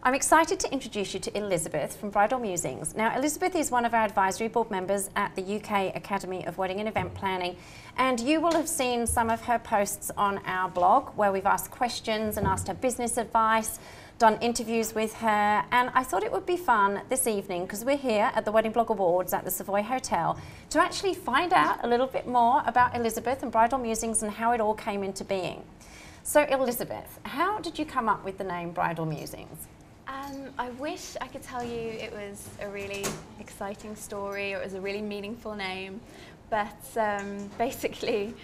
I'm excited to introduce you to Elizabeth from Bridal Musings. Now, Elizabeth is one of our advisory board members at the UK Academy of Wedding and Event Planning, and you will have seen some of her posts on our blog where we've asked questions and asked her business advice, done interviews with her, and I thought it would be fun this evening, because we're here at the Wedding Blog Awards at the Savoy Hotel, to actually find out a little bit more about Elizabeth and Bridal Musings and how it all came into being. So Elizabeth, how did you come up with the name Bridal Musings? I wish I could tell you it was a really exciting story or it was a really meaningful name, but basically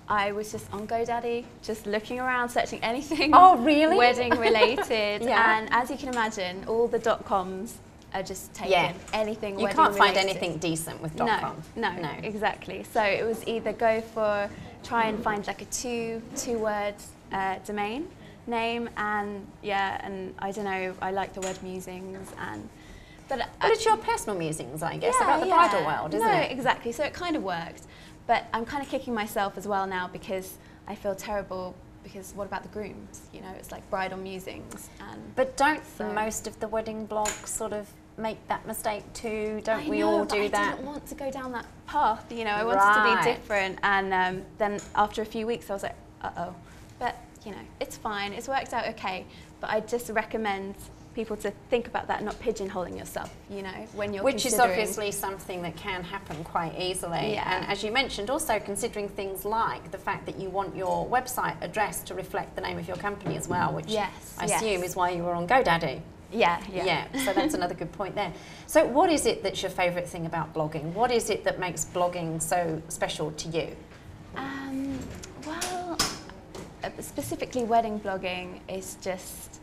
I was just on GoDaddy, just looking around, searching anything wedding related, and as you can imagine, all the .coms are just taken, anything wedding related. You can't find anything decent with .com. No, exactly. So it was either try and find like a two-word domain name, and I don't know, I like the word musings, but it's your personal musings, I guess, about the bridal world, isn't it? No, exactly, so it kind of worked, but I'm kind of kicking myself as well now because I feel terrible, because what about the grooms, you know, it's like Bridal Musings. But don't most of the wedding blogs sort of make that mistake too? Don't we all do that? I didn't want to go down that path, you know, I wanted to be different, and then after a few weeks I was like, uh-oh, but you know, it's fine, it's worked out okay, but I just recommend people to think about that, not pigeonholing yourself, you know, when you're Which is obviously something that can happen quite easily. And as you mentioned, also considering things like the fact that you want your website address to reflect the name of your company as well, which I assume is why you were on GoDaddy. Yeah, so that's another good point there. So what is it that's your favourite thing about blogging? What is it that makes blogging so special to you? Well, specifically wedding blogging is just,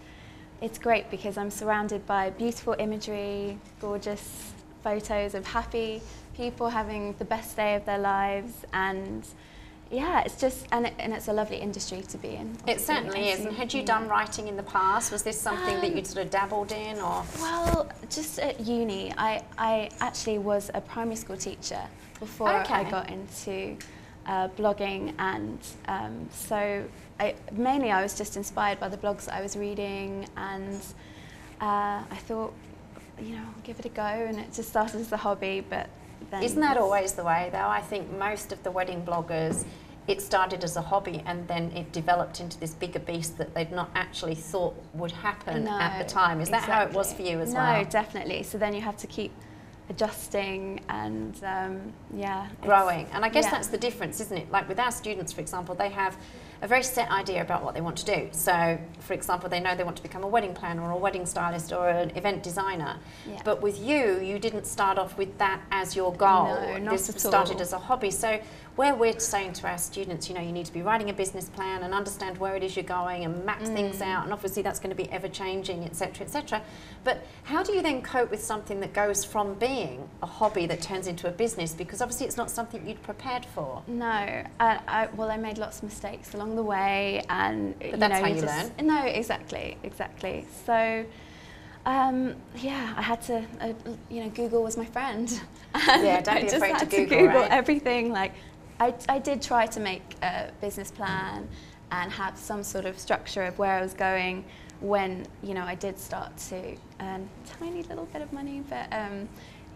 it's great because I'm surrounded by beautiful imagery, gorgeous photos of happy people having the best day of their lives, and yeah, it's just, and it's a lovely industry to be in. It certainly is. And had you done writing in the past? Was this something that you'd sort of dabbled in, or? Well, just at uni, I actually was a primary school teacher before I got into blogging, and so mainly I was just inspired by the blogs that I was reading, and I thought, you know, I'll give it a go, and it just started as a hobby, but then... Isn't that always the way, though? I think most of the wedding bloggers, it started as a hobby and then it developed into this bigger beast that they'd not actually thought would happen at the time. Is that how it was for you as well? No, definitely. So then you have to keep adjusting and growing, and I guess that's the difference, isn't it? Like with our students, for example, they have a very set idea about what they want to do. So for example, they know they want to become a wedding planner or a wedding stylist or an event designer, but with you didn't start off with that as your goal. No, not this at started all. as a hobby. So where we're saying to our students, you know, you need to be writing a business plan and understand where it is you're going and map things out, and obviously that's going to be ever changing, etc., etc. But how do you then cope with something that goes from being a hobby that turns into a business? Because obviously it's not something you'd prepared for. No, well, I made lots of mistakes along the way, and but that's how you learn. No, exactly. So yeah, I had to, you know, Google was my friend. Yeah, don't be afraid to Google, right? Everything. Like, I did try to make a business plan and have some sort of structure of where I was going when, you know, I did start to earn a tiny little bit of money, but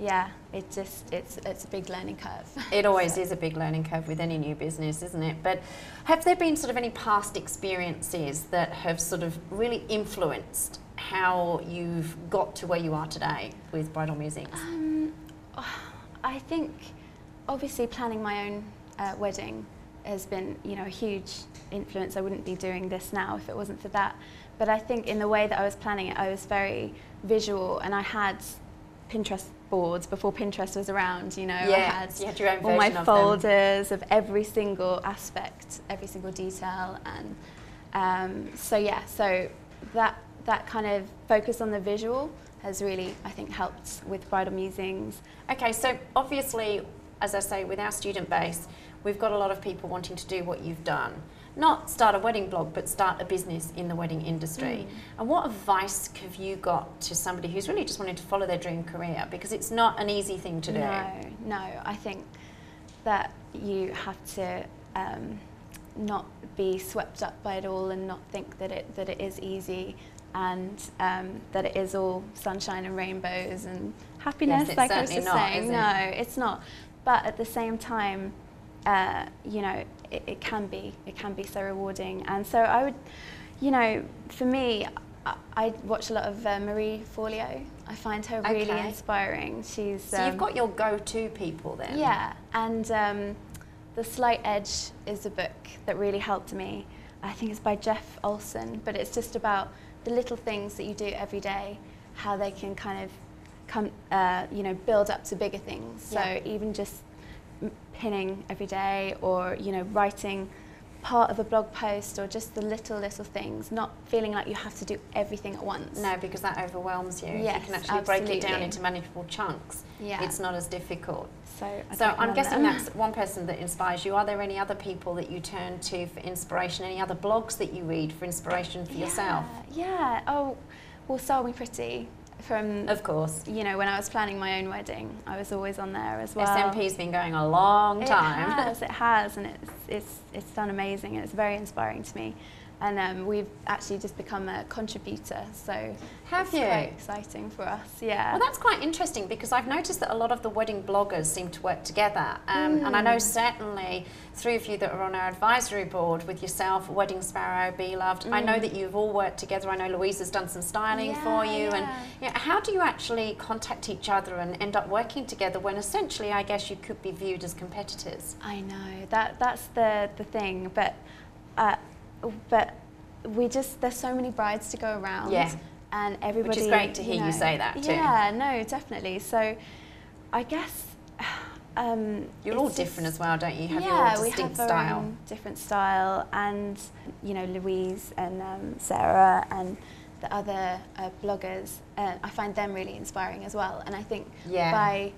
yeah, it's a big learning curve. It always is a big learning curve with any new business, isn't it? But have there been sort of any past experiences that have sort of really influenced how you've got to where you are today with Bridal Musings? I think obviously planning my own wedding has been, you know, a huge influence. I wouldn't be doing this now if it wasn't for that. But I think in the way that I was planning it, I was very visual, and I had Pinterest boards before Pinterest was around, you know. I had, you had your own all my version folders of every single aspect, every single detail, and so yeah, so that kind of focus on the visual has really, I think, helped with Bridal Musings. Okay, so obviously, as I say, with our student base, we've got a lot of people wanting to do what you've done. Not start a wedding blog, but start a business in the wedding industry. And what advice have you got to somebody who's really just wanting to follow their dream career? Because it's not an easy thing to do. No, I think that you have to not be swept up by it all and not think that it is easy, and that it is all sunshine and rainbows and happiness. Yes, like I was just not, saying, no, it's not. But at the same time, you know, it can be so rewarding. And so I would, you know, for me, I watch a lot of Marie Forleo. I find her really inspiring. She's so you've got your go-to people then. Yeah, and The Slight Edge is a book that really helped me. I think it's by Jeff Olson, but it's just about the little things that you do every day, how they can kind of come, you know, build up to bigger things. Yeah. So even just pinning every day, or you know, writing part of a blog post, or just the little things, not feeling like you have to do everything at once. No, because that overwhelms you. Yes, you can actually break it down into manageable chunks. Yeah. It's not as difficult. So I'm guessing that's one person that inspires you. Are there any other people that you turn to for inspiration? Any other blogs that you read for inspiration for yourself? Yeah. Oh, well, Style Me Pretty. From, of course, you know, when I was planning my own wedding, I was always on there as well. SMP's been going a long time. It has, and it's done amazing, and it's very inspiring to me. And we've actually just become a contributor, so have you? Quite exciting for us, yeah. Well, that's quite interesting, because I've noticed that a lot of the wedding bloggers seem to work together, and I know certainly 3 of you that are on our advisory board with yourself, Wedding Sparrow, Be Loved. I know that you've all worked together. I know Louise has done some styling for you, and you know, how do you actually contact each other and end up working together when essentially, I guess, you could be viewed as competitors? I know that's the thing, but we just, there's so many brides to go around. Yeah. And everybody, which is great to hear you say that too. Yeah, no, definitely. So I guess you're all different as well, don't you? You have your distinct we have our own different style, and you know, Louise and Sarah and the other bloggers, I find them really inspiring as well. And I think by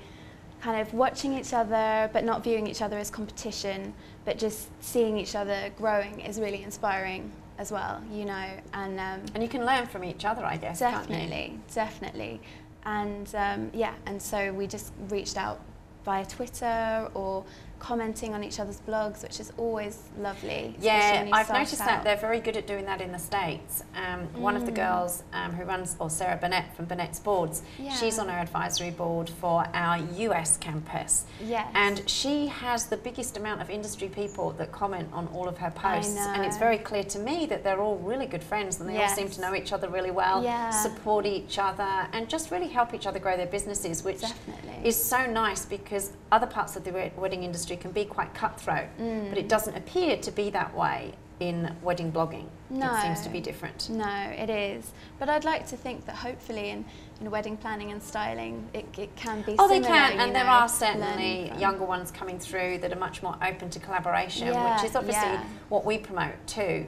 kind of watching each other, but not viewing each other as competition, but just seeing each other growing is really inspiring as well, you know. And you can learn from each other, I guess, definitely, definitely. And yeah, and so we just reached out via Twitter or commenting on each other's blogs, which is always lovely. Yeah, I've noticed that they're very good at doing that in the States. One of the girls who runs, or Sarah Burnett from Burnett's Boards, she's on our advisory board for our US campus. Yes. And she has the biggest amount of industry people that comment on all of her posts. And it's very clear to me that they're all really good friends, and they all seem to know each other really well, support each other, and just really help each other grow their businesses, which is so nice, because other parts of the wedding industry can be quite cutthroat, but it doesn't appear to be that way in wedding blogging. No. It seems to be different. No, it is. But I'd like to think that hopefully in wedding planning and styling, it can be similar. They can, and there are certainly younger ones coming through that are much more open to collaboration, which is obviously what we promote too.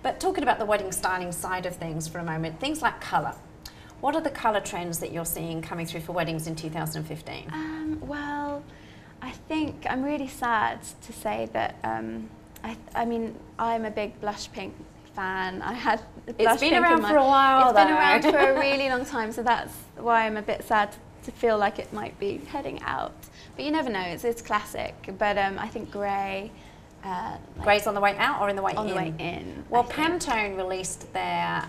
But talking about the wedding styling side of things for a moment, things like colour. What are the colour trends that you're seeing coming through for weddings in 2015? Well, I think I'm really sad to say that, I mean, I'm a big blush pink fan. I had blush It's been pink around for a while, It's been around for a really long time, so that's why I'm a bit sad to feel like it might be heading out. But you never know, it's classic. But I think grey. Grey's on the way out or in the way in? On the way in. Well, Pantone released their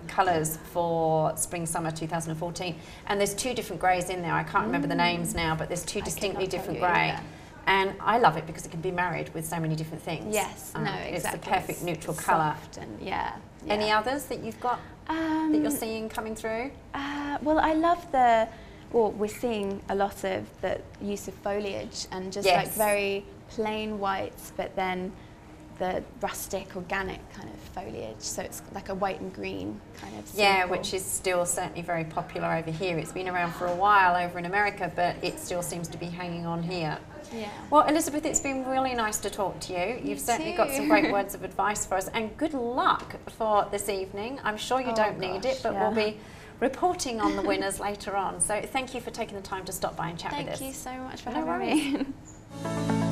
colours for Spring/Summer 2014, and there's 2 different greys in there. I can't remember the names now, but there's 2 distinctly different grey. And I love it because it can be married with so many different things. Yes, no, exactly. It's the perfect neutral colour. And Any others that you've got that you're seeing coming through? Well, I love we're seeing a lot of the use of foliage and just like very plain whites, but then the rustic, organic kind of foliage. So it's like a white and green kind of simple. Yeah, which is still certainly very popular over here. It's been around for a while over in America, but it still seems to be hanging on here. Yeah. Well, Elizabeth, it's been really nice to talk to you. You've certainly got some great words of advice for us, and good luck for this evening. I'm sure you don't need it, but we'll be reporting on the winners later on. So thank you for taking the time to stop by and chat with us. Thank you so much for having me.